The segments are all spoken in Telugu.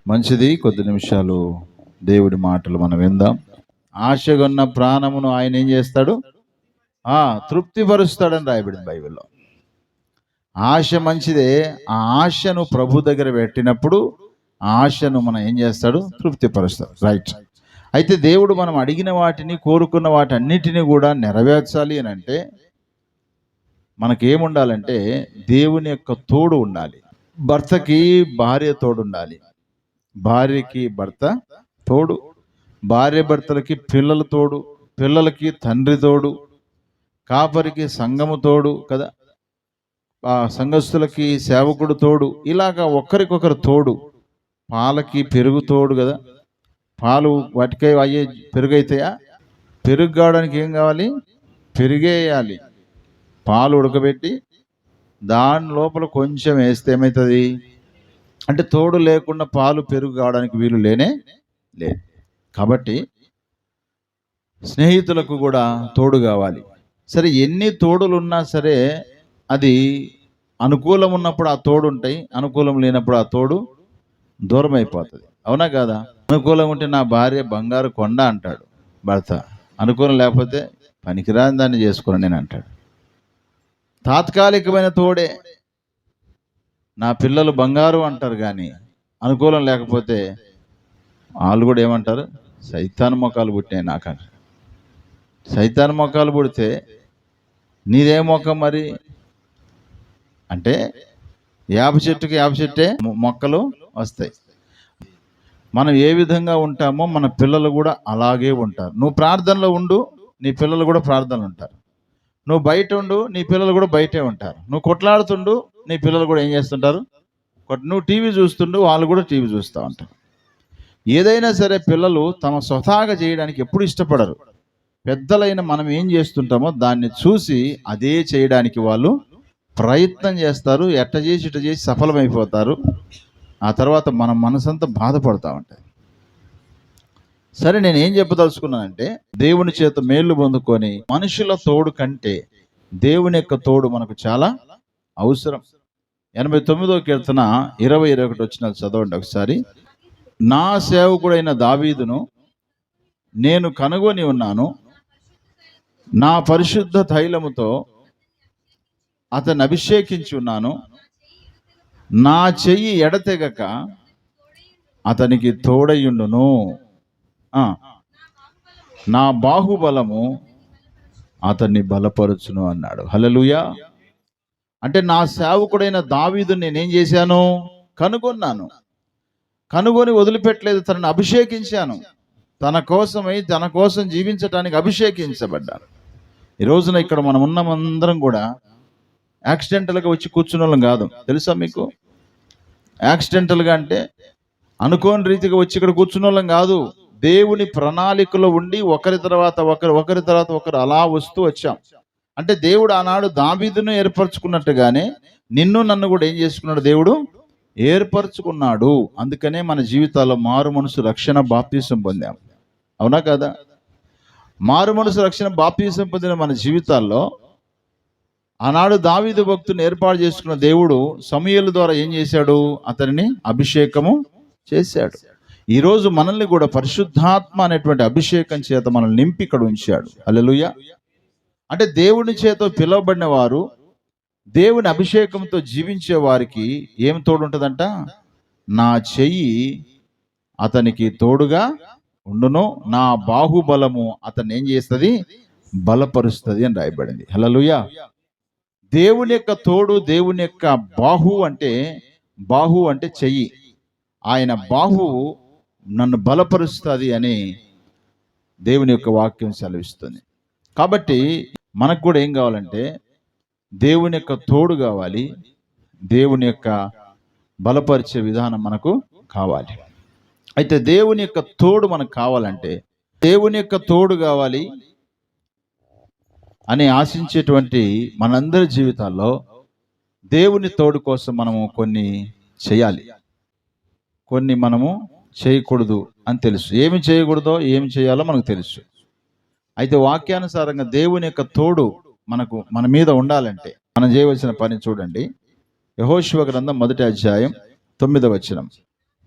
మంచిది. కొద్ది నిమిషాలు దేవుడి మాటలు మనం విందాం. ఆశగా ఉన్న ప్రాణమును ఆయన ఏం చేస్తాడు? తృప్తిపరుస్తాడని రాయబడింది బైబిల్లో. ఆశ మంచిదే. ఆ ఆశను ప్రభు దగ్గర పెట్టినప్పుడు ఆ ఆశను మనం ఏం చేస్తాడు? తృప్తిపరుస్తాడు. రైట్. అయితే దేవుడు మనం అడిగిన వాటిని, కోరుకున్న వాటి అన్నిటినీ కూడా నెరవేర్చాలి అని అంటే మనకేముండాలంటే దేవుని యొక్క తోడు ఉండాలి. భర్తకి భార్య తోడు ఉండాలి, భార్యకి భర్త తోడు, భార్య భర్తలకి పిల్లలు తోడు, పిల్లలకి తండ్రి తోడు, కాపరికి సంఘము తోడు కదా, సంఘస్థులకి సేవకుడు తోడు. ఇలాగా ఒకరికొకరు తోడు. పాలకి పెరుగు తోడు కదా. పాలు వాటికై అయ్యే పెరుగు అవుతాయా? పెరుగు కావడానికి ఏం కావాలి? పెరిగేయాలి. పాలు ఉడకబెట్టి దాని లోపల కొంచెం వేస్తే ఏమవుతుంది అంటే తోడు లేకుండా పాలు పెరుగు కావడానికి వీలు లేనే లేదు. కాబట్టి స్నేహితులకు కూడా తోడు కావాలి. సరే, ఎన్ని తోడులు ఉన్నా సరే అది అనుకూలం ఉన్నప్పుడు ఆ తోడు ఉంటాయి, అనుకూలం లేనప్పుడు ఆ తోడు దూరం అయిపోతుంది. అవునా కాదా? అనుకూలం ఉంటే నా భార్య బంగారు కొండ అంటాడు భర్త, అనుకూలం లేకపోతే పనికిరాని దాన్ని చేసుకుని నేను అంటాడు. తాత్కాలికమైన తోడే. నా పిల్లలు బంగారు అంటారు, కానీ అనుకూలం లేకపోతే వాళ్ళు కూడా ఏమంటారు? సైతాన్ మొక్కలు పుట్టినాయి నాకు. సైతాన్ మొక్కలు పుడితే నీదే మొక్క మరి అంటే యాప చెట్టుకి యాప చెట్టే మొక్కలు వస్తాయి. మనం ఏ విధంగా ఉంటామో మన పిల్లలు కూడా అలాగే ఉంటారు. నువ్వు ప్రార్థనలో ఉండు, నీ పిల్లలు కూడా ప్రార్థనలు ఉంటారు. నువ్వు బయట ఉండు, నీ పిల్లలు కూడా బయటే ఉంటారు. నువ్వు కొట్లాడుతుండు, నీ పిల్లలు కూడా ఏం చేస్తుంటారు? నువ్వు టీవీ చూస్తుండు, వాళ్ళు కూడా టీవీ చూస్తూ ఉంటారు. ఏదైనా సరే పిల్లలు తమ స్వతహాగా చేయడానికి ఎప్పుడు ఇష్టపడరు. పెద్దలైన మనం ఏం చేస్తుంటామో దాన్ని చూసి అదే చేయడానికి వాళ్ళు ప్రయత్నం చేస్తారు. ఎట్ట చేసి ఇట చేసి సఫలమైపోతారు. ఆ తర్వాత మన మనసంతా బాధపడతా ఉంటాయి. సరే, నేను ఏం చెప్పదలుచుకున్నానంటే దేవుని చేత మేలు పొందుకొని మనుషుల తోడు కంటే దేవుని యొక్క తోడు మనకు చాలా అవసరం. 89వ కీర్తన 20-21 వచనాలు చదవండి ఒకసారి. నా సేవకుడైన దావీదును నేను కనుగొని ఉన్నాను, నా పరిశుద్ధ తైలముతో అతన్ని అభిషేకించి ఉన్నాను, నా చెయ్యి ఎడతెగక అతనికి తోడయుండును, నా బాహుబలము అతన్ని బలపరుచును అన్నాడు. హల్లెలూయా. అంటే నా సేవకుడైన దావీదు నేనేం చేశాను? కనుగొన్నాను. కనుగొని వదిలిపెట్టలేదు, తనను అభిషేకించాను. తన కోసం జీవించటానికి అభిషేకించబడ్డాను. ఈ రోజున ఇక్కడ మనం ఉన్నమందరం కూడా యాక్సిడెంటల్గా వచ్చి కూర్చున్న వాళ్ళం కాదు. తెలుసా మీకు? యాక్సిడెంటల్గా అంటే అనుకోని రీతిగా వచ్చి ఇక్కడ కూర్చున్న వాళ్ళం కాదు. దేవుని ప్రణాళికలో ఉండి ఒకరి తర్వాత ఒకరు అలా వస్తూ వచ్చాం. అంటే దేవుడు ఆనాడు దావీదును ఏర్పరచుకున్నట్టుగానే నిన్ను నన్ను కూడా ఏం చేసుకున్నాడు? దేవుడు ఏర్పరచుకున్నాడు. అందుకనే మన జీవితాల్లో మారు మనసు రక్షణ బాప్తీసం పొందాం. అవునా కదా? మారు మనసు రక్షణ బాప్తీసం పొందిన మన జీవితాల్లో ఆనాడు దావీదు భక్తుని ఏర్పాటు చేసుకున్న దేవుడు సమూయేలు ద్వారా ఏం చేశాడు? అతనిని అభిషేకము చేశాడు. ఈరోజు మనల్ని కూడా పరిశుద్ధాత్మ అనేటువంటి అభిషేకం చేత మనల్ని నింపి ఇక్కడ ఉంచాడు. హల్లెలూయా. అంటే దేవుని చేత పిలువబడిన వారు, దేవుని అభిషేకంతో జీవించే వారికి ఏం తోడు ఉంటుందంట? నా చెయ్యి అతనికి తోడుగా ఉండును, నా బాహుబలము అతన్ని ఏం చేస్తుంది? బలపరుస్తుంది అని రాయబడింది. హల్లెలూయా. దేవుని యొక్క తోడు, దేవుని యొక్క బాహు అంటే చెయ్యి. ఆయన బాహు నన్ను బలపరుస్తుంది అని దేవుని యొక్క వాక్యం సెలవిస్తుంది. కాబట్టి మనకు కూడా ఏం కావాలంటే దేవుని యొక్క తోడు కావాలి, దేవుని యొక్క బలపరిచే విధానం మనకు కావాలి. అయితే దేవుని యొక్క తోడు మనకు కావాలంటే, దేవుని యొక్క తోడు కావాలి అని ఆశించేటువంటి మనందరి జీవితాల్లో దేవుని తోడు కోసం మనము కొన్ని చేయాలి, కొన్ని మనము చేయకూడదు అని తెలుసు. ఏమి చేయకూడదో ఏమి చేయాలో మనకు తెలుసు. అయితే వాక్యానుసారంగా దేవుని యొక్క తోడు మన మీద ఉండాలంటే మనం చేయవలసిన పని చూడండి. యెహోషువ గ్రంథం 1వ అధ్యాయం 9వ వచనం.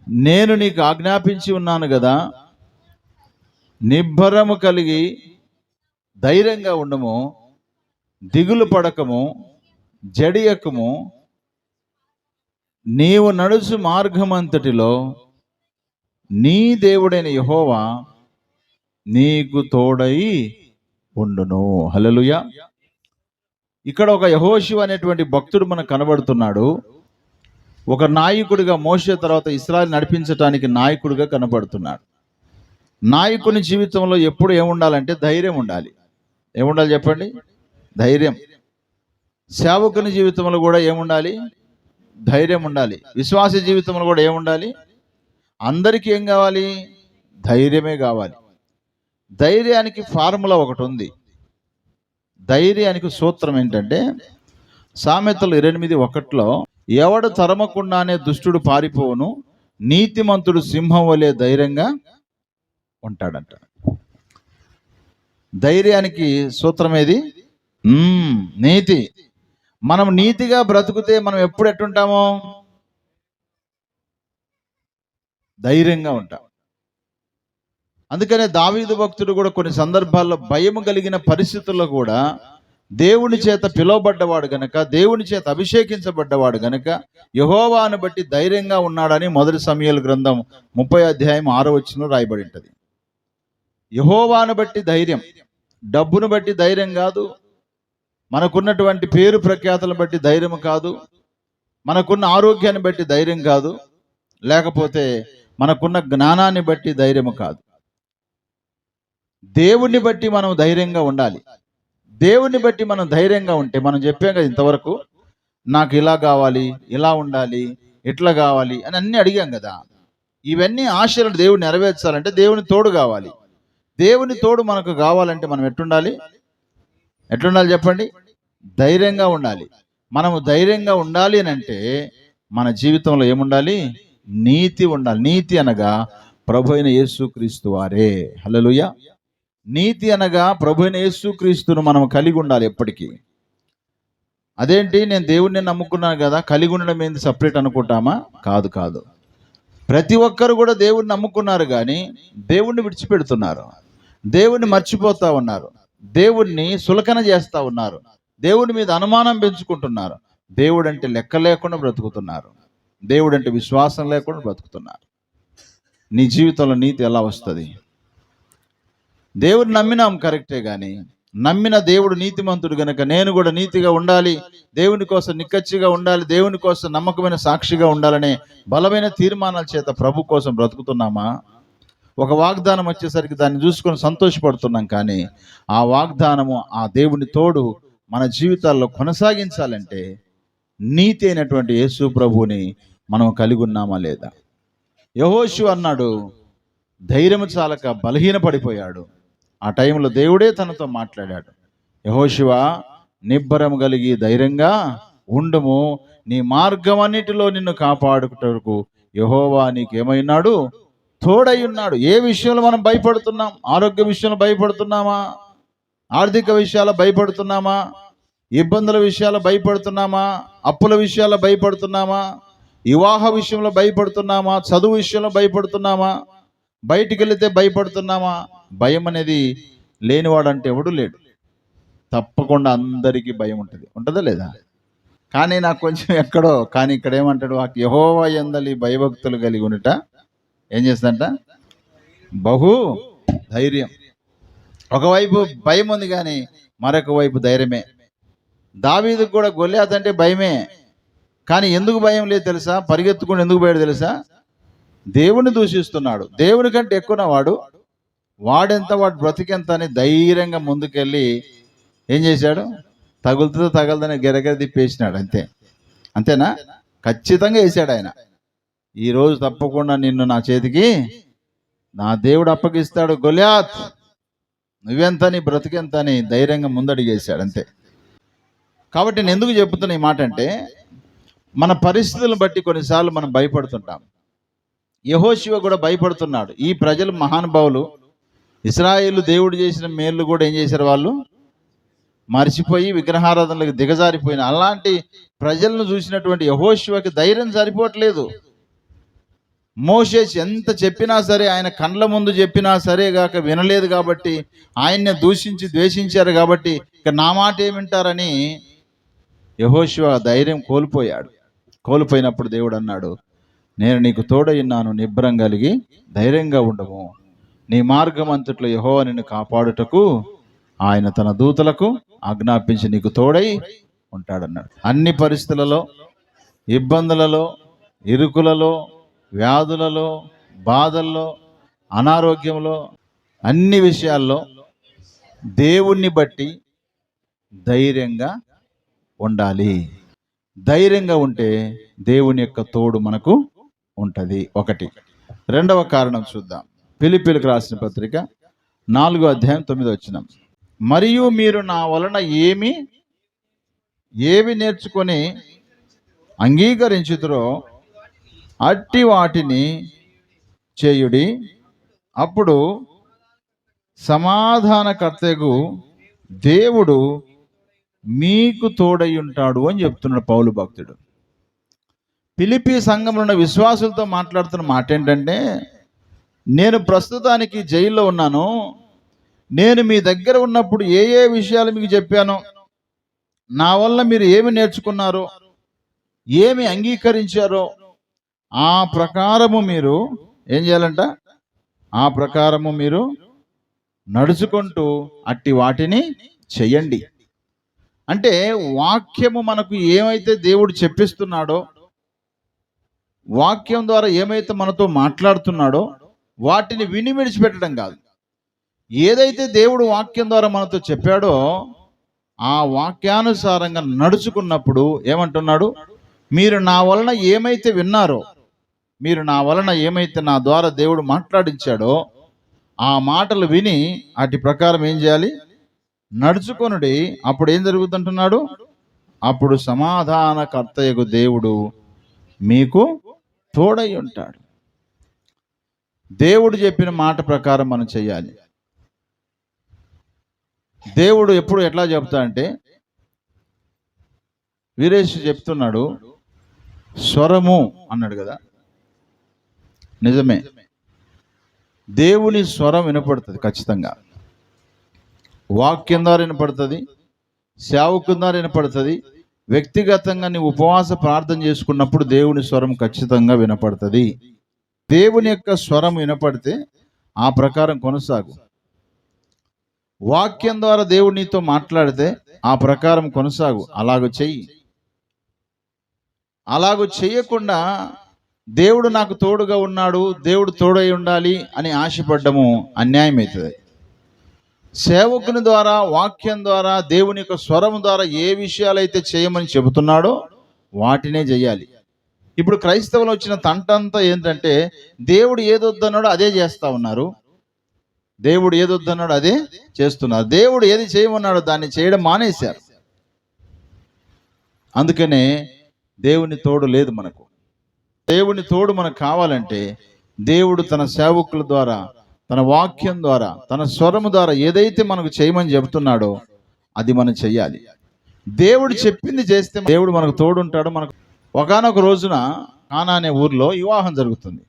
నేను నీకు ఆజ్ఞాపించి ఉన్నాను కదా, నిబ్బరము కలిగి ధైర్యంగా ఉండము, దిగులు పడకము, జడియకము. నీవు నడుచు మార్గమంతటిలో నీ దేవుడైన యెహోవా నీకు తోడై ఉండును. హల్లెలూయా. ఇక్కడ ఒక యెహోషువ అనేటువంటి భక్తుడు మనకు కనబడుతున్నాడు. ఒక నాయకుడిగా, మోషే తర్వాత ఇశ్రాయేలు నడిపించడానికి నాయకుడిగా కనబడుతున్నాడు. నాయకుని జీవితంలో ఎప్పుడు ఏముండాలంటే ధైర్యం ఉండాలి. ఏముండాలి చెప్పండి? ధైర్యం. సేవకుని జీవితంలో కూడా ఏముండాలి? ధైర్యం ఉండాలి. విశ్వాస జీవితంలో కూడా ఏముండాలి? అందరికీ ఏం కావాలి? ధైర్యమే కావాలి. ధైర్యానికి ఫార్ములా ఒకటి ఉంది. ధైర్యానికి సూత్రం ఏంటంటే సామెతలు 28:1 ఎవడు తరమకుండానే దుష్టుడు పారిపోవును, నీతిమంతుడు సింహం వలె ధైర్యంగా ఉంటాడంట. ధైర్యానికి సూత్రం ఏది? నీతి. మనం నీతిగా బ్రతుకుతే మనం ఎప్పుడు ఎట్టుంటామో ధైర్యంగా ఉంటాం. అందుకనే దావీదు భక్తుడు కూడా కొన్ని సందర్భాల్లో భయం కలిగిన పరిస్థితుల్లో కూడా దేవుని చేత పిలువబడ్డవాడు గనక, దేవుని చేత అభిషేకించబడ్డవాడు గనక యెహోవాను బట్టి ధైర్యంగా ఉన్నాడని 1 సమూయేలు గ్రంథం 30:6 రాయబడి ఉంటుంది. యెహోవాను బట్టి ధైర్యం. డబ్బును బట్టి ధైర్యం కాదు, మనకున్నటువంటి పేరు ప్రఖ్యాతులను బట్టి ధైర్యం కాదు, మనకున్న ఆరోగ్యాన్ని బట్టి ధైర్యం కాదు, లేకపోతే మనకున్న జ్ఞానాన్ని బట్టి ధైర్యం కాదు. దేవుణ్ణి బట్టి మనం ధైర్యంగా ఉండాలి. దేవుణ్ణి బట్టి మనం ధైర్యంగా ఉంటే, మనం చెప్పాం కదా ఇంతవరకు, నాకు ఇలా కావాలి, ఇలా ఉండాలి, ఇట్లా కావాలి అని అన్నీ అడిగాం కదా. ఇవన్నీ ఆశలను దేవుడు నెరవేర్చాలంటే దేవుని తోడు కావాలి. దేవుని తోడు మనకు కావాలంటే మనం ఎట్లుండాలి చెప్పండి? ధైర్యంగా ఉండాలి. మనము ధైర్యంగా ఉండాలి అని అంటే మన జీవితంలో ఏముండాలి? నీతి ఉండాలి. నీతి అనగా ప్రభువైన యేసుక్రీస్తు వారే. హల్లెలూయా. నీతి అనగా ప్రభువైన యేసుక్రీస్తును మనం కలిగి ఉండాలి ఎప్పటికీ. అదేంటి, నేను దేవుణ్ణి నమ్ముకున్నాను కదా, కలిగి ఉండడం ఏంది సపరేట్ అనుకుంటామా? కాదు కాదు. ప్రతి ఒక్కరు కూడా దేవుణ్ణి నమ్ముకున్నారు కానీ దేవుణ్ణి విడిచిపెడుతున్నారు, దేవుణ్ణి మర్చిపోతా ఉన్నారు, దేవుణ్ణి సులకన చేస్తూ ఉన్నారు, దేవుని మీద అనుమానం పెంచుకుంటున్నారు, దేవుడు అంటే లెక్క లేకుండా బ్రతుకుతున్నారు, దేవుడు అంటే విశ్వాసం లేకుండా బ్రతుకుతున్నారు. నీ జీవితంలో నీతి ఎలా వస్తుంది? దేవుడు నమ్మినాం కరెక్టే, కానీ నమ్మిన దేవుడు నీతిమంతుడు గనక నేను కూడా నీతిగా ఉండాలి, దేవుని కోసం నిక్కచ్చిగా ఉండాలి, దేవుని కోసం నమ్మకమైన సాక్షిగా ఉండాలనే బలమైన తీర్మానాల చేత ప్రభు కోసం బ్రతుకుతున్నామా? ఒక వాగ్దానం వచ్చేసరికి దాన్ని చూసుకొని సంతోషపడుతున్నాం, కానీ ఆ వాగ్దానము, ఆ దేవుని తోడు మన జీవితాల్లో కొనసాగించాలంటే నీతి అయినటువంటి యేసు ప్రభువుని మనం కలిగి ఉన్నామా లేదా? యెహోషువ అన్నాడు, ధైర్యము చాలక బలహీన పడిపోయాడు. ఆ టైంలో దేవుడే తనతో మాట్లాడాడు. యెహోషువ, నిబ్బరము కలిగి ధైర్యంగా ఉండుము, నీ మార్గం అన్నిటిలో నిన్ను కాపాడుటకు యెహోవా నీకేమైనాడు? తోడై ఉన్నాడు. ఏ విషయంలో మనం భయపడుతున్నాం? ఆరోగ్య విషయంలో భయపడుతున్నామా? ఆర్థిక విషయాల్లో భయపడుతున్నామా? ఇబ్బందుల విషయాల్లో భయపడుతున్నామా? అప్పుల విషయాల్లో భయపడుతున్నామా? వివాహ విషయంలో భయపడుతున్నామా? చదువు విషయంలో భయపడుతున్నామా? బయటికి వెళితే భయపడుతున్నామా? భయం అనేది లేనివాడంటే ఎవడు లేడు. తప్పకుండా అందరికీ భయం ఉంటుంది. ఉంటుందా లేదా? కానీ నాకు కొంచెం ఎక్కడో, కానీ ఇక్కడ ఏమంటాడు, యెహోవా యందలి భయభక్తులు కలిగి ఉండుట ఏం చేస్తుందంట? బహు ధైర్యం. ఒకవైపు భయం ఉంది కానీ మరొక వైపు ధైర్యమే. దావీదుకు కూడా గొల్యాత్ అంటే భయమే, కానీ ఎందుకు భయం లేదు తెలుసా? పరిగెత్తుకుని ఎందుకు పోయాడు తెలుసా? దేవుని దూషిస్తున్నాడు. దేవుని కంటే ఎక్కువ వాడెంత, వాడు బ్రతికెంత అని ధైర్యంగా ముందుకెళ్ళి ఏం చేశాడు? తగులుతుందో తగలదని గెరగెర తిప్పేసినాడు. అంతేనా? ఖచ్చితంగా వేసాడు ఆయన. ఈరోజు తప్పకుండా నిన్ను నా చేతికి నా దేవుడు అప్పగిస్తాడు, గొల్యాత్ నువ్వెంత, నీ బ్రతికెంత అని ధైర్యంగా ముందడిగేశాడు. అంతే. కాబట్టి నేను ఎందుకు చెబుతున్నా ఈ మాట అంటే, మన పరిస్థితులను బట్టి కొన్నిసార్లు మనం భయపడుతుంటాం. యెహోషువ కూడా భయపడుతున్నాడు. ఈ ప్రజలు మహానుభావులు, ఇశ్రాయేలు దేవుడు చేసిన మేళ్ళు కూడా ఏం చేశారు? వాళ్ళు మర్చిపోయి విగ్రహారాధనలకు దిగజారిపోయిన అలాంటి ప్రజలను చూసినటువంటి యెహోషువకి ధైర్యం సరిపోవట్లేదు. మోషే ఎంత చెప్పినా సరే, ఆయన కండ్ల ముందు చెప్పినా సరే గాక వినలేదు కాబట్టి, ఆయన్నే దూషించి ద్వేషించారు కాబట్టి, ఇక నా మాట ఏమింటారని యెహోషువ ధైర్యం కోల్పోయాడు. కోల్పోయినప్పుడు దేవుడు అన్నాడు, నేను నీకు తోడైన్నాను, నిబ్బరం కలిగి ధైర్యంగా ఉండము. నీ మార్గం అంతట్లో యెహోవా నిన్ను కాపాడుటకు ఆయన తన దూతలకు ఆజ్ఞాపించి నీకు తోడై ఉంటాడన్నాడు. అన్ని పరిస్థితులలో, ఇబ్బందులలో, ఇరుకులలో, వ్యాధులలో, బాధల్లో, అనారోగ్యంలో, అన్ని విషయాల్లో దేవుణ్ణి బట్టి ధైర్యంగా ఉండాలి. ధైర్యంగా ఉంటే దేవుని యొక్క తోడు మనకు ఉంటుంది. ఒకటి. రెండవ కారణం చూద్దాం. ఫిలిప్పీయులకు రాసిన పత్రిక 4:9 మరియు మీరు నా వలన ఏవి నేర్చుకొని అంగీకరించుదురో అట్టి వాటిని చేయుడి, అప్పుడు సమాధానకర్తగు దేవుడు మీకు తోడై ఉంటాడు అని చెప్తున్నాడు పౌలు భక్తుడు. ఫిలిప్పీ సంఘంలో ఉన్న విశ్వాసులతో మాట్లాడుతున్న మాట ఏంటంటే, నేను ప్రస్తుతానికి జైల్లో ఉన్నాను, నేను మీ దగ్గర ఉన్నప్పుడు ఏ విషయాలు మీకు చెప్పానో, నా వల్ల మీరు ఏమి నేర్చుకున్నారో, ఏమి అంగీకరించారో, ఆ ప్రకారము మీరు ఏం చేయాలంట? ఆ ప్రకారము మీరు నడుచుకుంటూ అట్టి వాటిని చెయ్యండి. అంటే వాక్యము మనకు ఏమైతే దేవుడు చెప్పిస్తున్నాడో, వాక్యం ద్వారా ఏమైతే మనతో మాట్లాడుతున్నాడో వాటిని విని విడిచిపెట్టడం కాదు. ఏదైతే దేవుడు వాక్యం ద్వారా మనతో చెప్పాడో ఆ వాక్యానుసారంగా నడుచుకున్నప్పుడు ఏమంటున్నాడు? మీరు నా వలన ఏమైతే విన్నారో, మీరు నా వలన ఏమైతే నా ద్వారా దేవుడు మాట్లాడించాడో ఆ మాటలు విని వాటి ప్రకారం ఏం చేయాలి? నడుచుకొనుడి. అప్పుడు ఏం జరుగుతుంటున్నాడు? అప్పుడు సమాధానకర్తయగు దేవుడు మీకు తోడై ఉంటాడు. దేవుడు చెప్పిన మాట ప్రకారం మనం చెయ్యాలి. దేవుడు ఎప్పుడు ఎట్లా చెప్తాడంటే, వీరేష్ చెప్తున్నాడు, స్వరము అన్నాడు కదా. నిజమే, దేవుని స్వరం వినపడుతుంది ఖచ్చితంగా. వాక్యం ద్వారా వినపడుతుంది, సేవకుని ద్వారా వినపడుతుంది. వ్యక్తిగతంగా నీ ఉపవాస ప్రార్థన చేసుకున్నప్పుడు దేవుని స్వరం ఖచ్చితంగా వినపడుతుంది. దేవుని యొక్క స్వరం వినపడితే ఆ ప్రకారం కొనసాగు. వాక్యం ద్వారా దేవుడు నీతో మాట్లాడితే ఆ ప్రకారం కొనసాగు. అలాగూ చెయ్యి. అలాగూ చేయకుండా దేవుడు నాకు తోడుగా ఉన్నాడు, దేవుడు తోడై ఉండాలి అని ఆశపడ్డము అన్యాయం అవుతుంది. సేవకుని ద్వారా, వాక్యం ద్వారా, దేవుని యొక్క స్వరం ద్వారా ఏ విషయాలైతే చేయమని చెబుతున్నాడో వాటినే చేయాలి. ఇప్పుడు క్రైస్తవులు వచ్చిన తంటంతా ఏంటంటే, దేవుడు ఏదొద్దన్నాడో అదే చేస్తూ ఉన్నారు, దేవుడు ఏదొద్దన్నాడో అదే చేస్తున్నారు. దేవుడు ఏది చేయమన్నాడో దాన్ని చేయడం మానేశారు. అందుకనే దేవుని తోడు లేదు మనకు. దేవుని తోడు మనకు కావాలంటే దేవుడు తన సేవకుల ద్వారా, తన వాక్యం ద్వారా, తన స్వరము ద్వారా ఏదైతే మనకు చేయమని చెబుతున్నాడో అది మనం చెయ్యాలి. దేవుడు చెప్పింది చేస్తే దేవుడు మనకు తోడుంటాడు. మనకు ఒకానొక రోజున కానా అనే ఊర్లో వివాహం జరుగుతుంది.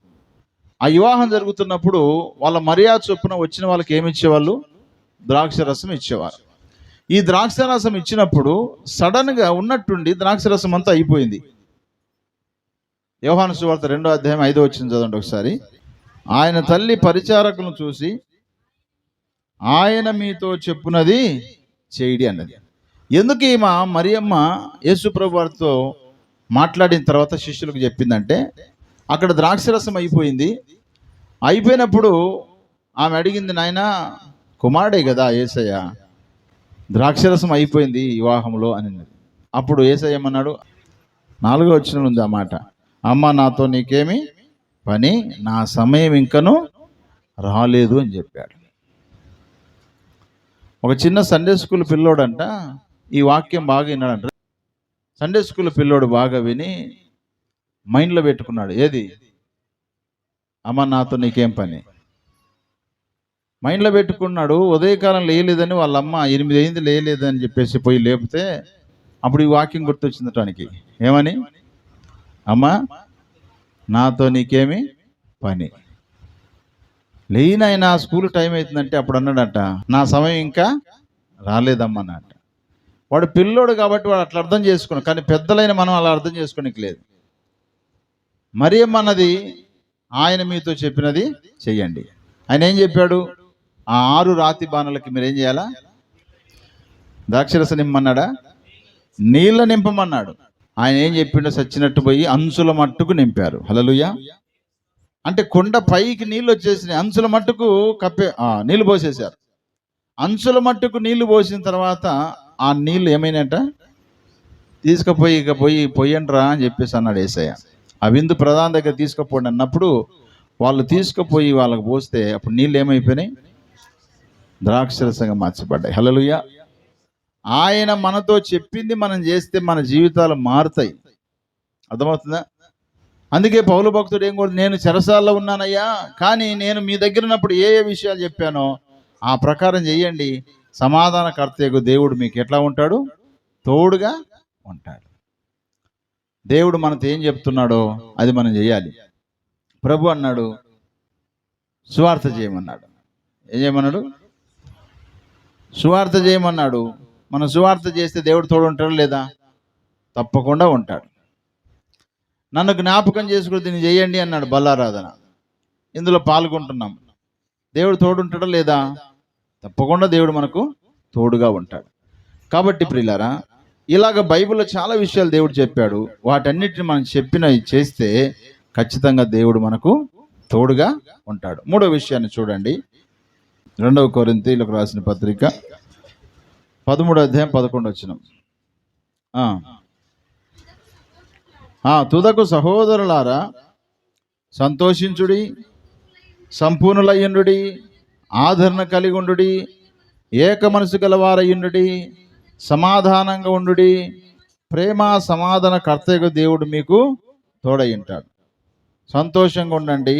ఆ వివాహం జరుగుతున్నప్పుడు వాళ్ళ మర్యాద చొప్పున వచ్చిన వాళ్ళకి ఏమి ఇచ్చేవాళ్ళు? ద్రాక్ష రసం ఇచ్చేవారు. ఈ ద్రాక్ష రసం ఇచ్చినప్పుడు సడన్గా ఉన్నట్టుండి ద్రాక్ష రసం అంతా అయిపోయింది. యోహాను సువార్త 2:5 చదవండి ఒకసారి. ఆయన తల్లి పరిచారకులను చూసి, ఆయన మీతో చెప్పునది చేయడి అన్నది. ఎందుకు ఈమె మరియమ్మ యేసుప్రభు వారితో మాట్లాడిన తర్వాత శిష్యులకు చెప్పిందంటే, అక్కడ ద్రాక్షరసం అయిపోయింది. అయిపోయినప్పుడు ఆమె అడిగింది, నాయన కుమారుడే కదా యేసయ్య, ద్రాక్షరసం అయిపోయింది వివాహంలో అని. అప్పుడు యేసయ్య ఏమన్నాడు? 4వ వచనంలో ఉంది ఆ మాట, అమ్మ నాతో నీకేమి పని, నా సమయం ఇంకను రాలేదు అని చెప్పాడు. ఒక చిన్న సండే స్కూల్ పిల్లోడంట ఈ వాక్యం బాగా విన్నాడంట. సండే స్కూల్ పిల్లోడు బాగా విని మైండ్లో పెట్టుకున్నాడు. ఏది? అమ్మ నాతో నీకేం పని మైండ్లో పెట్టుకున్నాడు. ఉదయకాలం లేయలేదని వాళ్ళ అమ్మ 8 అయింది లేయలేదని చెప్పేసి పోయి లేపితే అప్పుడు ఈ వాక్యం గుర్తొచ్చింది తనకి. ఏమని? అమ్మ నాతో నీకేమి పని. లేనైనా స్కూల్ టైం అవుతుందంటే అప్పుడు అన్నాడట, నా సమయం ఇంకా రాలేదమ్మా అన్నట్ట. వాడు పిల్లోడు కాబట్టి వాడు అట్లా అర్థం చేసుకున్నాడు. కానీ పెద్దలైన మనం అలా అర్థం చేసుకోనికి లేదు. మరియమ్మ అన్నది, ఆయన మీతో చెప్పినది చెయ్యండి. ఆయన ఏం చెప్పాడు? ఆ 6 రాతి బాణలకి మీరు ఏం చేయాలా? ద్రాక్షరస నింపమన్నాడా? నీళ్ళ నింపమన్నాడు. ఆయన ఏం చెప్పిండో సచ్చినట్టు పోయి అంచుల మట్టుకు నింపారు. హల్లెలూయా. అంటే కొండ పైకి నీళ్ళు వచ్చేసినాయి, అంచుల మట్టుకు నీళ్లు పోసేశారు. అంచుల మట్టుకు నీళ్లు పోసిన తర్వాత ఆ నీళ్ళు ఏమైనాయట? తీసుకుపోయి ఇక పొయ్యండ్రా అని చెప్పేసి అన్నాడు యేసయ్య. ఆ విందు ప్రధాన దగ్గర తీసుకుపోండి అన్నప్పుడు వాళ్ళు తీసుకుపోయి వాళ్ళకు పోస్తే అప్పుడు నీళ్ళు ఏమైపోయినాయి? ద్రాక్షరసంగా మార్చబడ్డాయి. హల్లెలూయా. ఆయన మనతో చెప్పింది మనం చేస్తే మన జీవితాలు మారుతాయి. అర్థమవుతుందా? అందుకే పౌలు భక్తుడు ఏం కూడా, నేను చెరసాల్లో ఉన్నానయ్యా, కానీ నేను మీ దగ్గర ఉన్నప్పుడు ఏ విషయాలు చెప్పానో ఆ ప్రకారం చెయ్యండి, సమాధానకర్తయ్యకు దేవుడు మీకు ఎట్లా ఉంటాడు? తోడుగా ఉంటాడు. దేవుడు మనతో ఏం చెప్తున్నాడో అది మనం చేయాలి. ప్రభు అన్నాడు సువార్త చేయమన్నాడు. ఏం చేయమన్నాడు? సువార్త చేయమన్నాడు. మనం సువార్త చేస్తే దేవుడు తోడు ఉంటాడు లేదా? తప్పకుండా ఉంటాడు. నన్ను జ్ఞాపకం చేసుకుని దీన్ని చేయండి అన్నాడు బల్లారాధన. ఇందులో పాల్గొంటున్నాం. దేవుడు తోడు ఉంటాడా లేదా? తప్పకుండా దేవుడు మనకు తోడుగా ఉంటాడు. కాబట్టి ప్రియులారా, ఇలాగ బైబిల్లో చాలా విషయాలు దేవుడు చెప్పాడు. వాటన్నిటిని మనం చెప్పినవి చేస్తే ఖచ్చితంగా దేవుడు మనకు తోడుగా ఉంటాడు. 3వ విషయాన్ని చూడండి. 2వ కొరింథీయులకు రాసిన పత్రిక 13వ అధ్యాయం 11వ వచనం. తుదకు సహోదరులారా, సంతోషించుడి, సంపూర్ణులయ్యుండుడి, ఆదరణ కలిగి ఉండుడి, ఏక మనసు గలవారయ్యుండుడి, సమాధానంగా ఉండుడి. ప్రేమ సమాధాన కర్తయ్యకు దేవుడు మీకు తోడై ఉంటాడు. సంతోషంగా ఉండండి,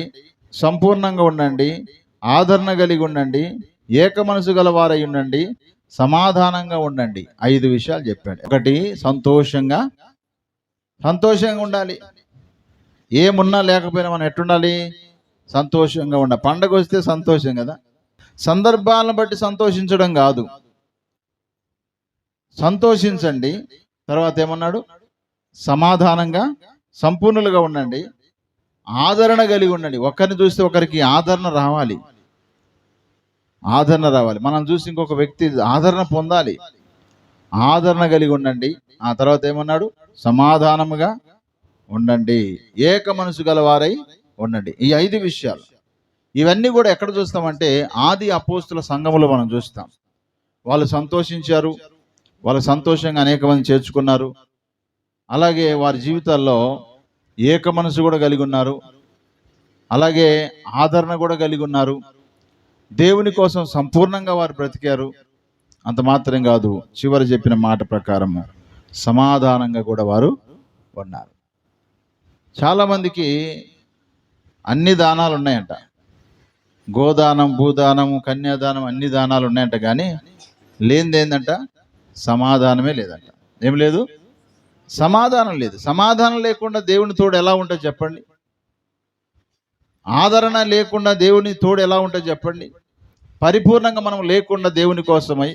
సంపూర్ణంగా ఉండండి, ఆదరణ కలిగి ఉండండి, ఏక మనసు గలవారై ఉండండి, సమాధానంగా ఉండండి. 5 విషయాలు చెప్పాడు. 1, సంతోషంగా ఉండాలి. ఏమున్నా లేకపోయినా మనం ఎట్టుండాలి? సంతోషంగా ఉండాలి. పండగ వస్తే సంతోషం కదా, సందర్భాలను బట్టి సంతోషించడం కాదు. సంతోషించండి. తర్వాత ఏమన్నాడు? సమాధానంగా సంపూర్ణులుగా ఉండండి, ఆదరణ కలిగి ఉండండి. ఒకరిని చూస్తే ఒకరికి ఆదరణ రావాలి. మనం చూసి ఇంకొక వ్యక్తి ఆదరణ పొందాలి. ఆదరణ కలిగి ఉండండి. ఆ తర్వాత ఏమన్నాడు? సమాధానముగా ఉండండి, ఏక మనసు గలవారై ఉండండి. ఈ 5 విషయాలు, ఇవన్నీ కూడా ఎక్కడ చూస్తామంటే ఆది అపోస్తుల సంఘములో మనం చూస్తాం. వాళ్ళు సంతోషించారు, వాళ్ళు సంతోషంగా అనేక మంది చేర్చుకున్నారు. అలాగే వారి జీవితాల్లో ఏక మనసు కూడా కలిగి ఉన్నారు, అలాగే ఆదరణ కూడా కలిగి ఉన్నారు. దేవుని కోసం సంపూర్ణంగా వారు బ్రతికారు. అంత మాత్రం కాదు, చివరి చెప్పిన మాట ప్రకారము సమాధానంగా కూడా వారు ఉన్నారు. చాలామందికి అన్ని దానాలు ఉన్నాయంట, గోదానం, భూదానం, కన్యాదానం, అన్ని దానాలు ఉన్నాయంట, కానీ లేనిది ఏంటంట? సమాధానమే లేదంట. ఏం లేదు? సమాధానం లేదు. సమాధానం లేకుండా దేవుని తోడు ఎలా ఉంటుంది చెప్పండి? ఆదరణ లేకుండా దేవుని తోడు ఎలా ఉంటుంది చెప్పండి? పరిపూర్ణంగా మనం లేకుండా దేవుని కోసమై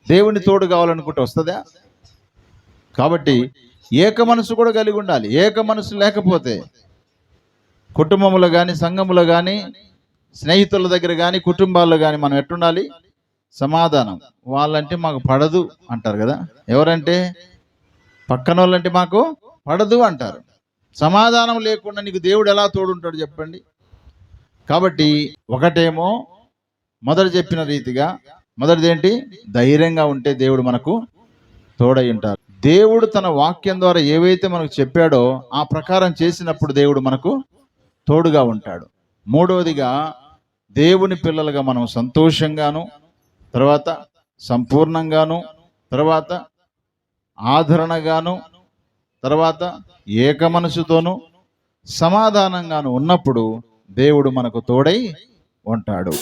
దేవుని తోడు కావాలనుకుంటే వస్తుందా? కాబట్టి ఏక మనసు కూడా కలిగి ఉండాలి. ఏక మనసు లేకపోతే కుటుంబంలో కానీ, సంఘములో కానీ, స్నేహితుల దగ్గర కానీ, కుటుంబాల్లో కానీ మనం ఎట్టుండాలి? సమాధానం. వాళ్ళంటే మాకు పడదు అంటారు కదా. ఎవరంటే? పక్కన వాళ్ళంటే మాకు పడదు అంటారు. సమాధానం లేకుండా నీకు దేవుడు ఎలా తోడుంటాడు చెప్పండి? కాబట్టి ఒకటేమో మొదట చెప్పిన రీతిగా, మొదటిది ఏంటి? ధైర్యంగా ఉంటే దేవుడు మనకు తోడై ఉంటారు. దేవుడు తన వాక్యం ద్వారా ఏవైతే మనకు చెప్పాడో ఆ ప్రకారం చేసినప్పుడు దేవుడు మనకు తోడుగా ఉంటాడు. 3వదిగా, దేవుని పిల్లలుగా మనం సంతోషంగాను, తర్వాత సంపూర్ణంగాను, తర్వాత ఆదరణగాను, తర్వాత ఏక మనసుతోనూ సమాధానంగాను ఉన్నప్పుడు దేవుడు మనకు తోడై ఉంటాడు.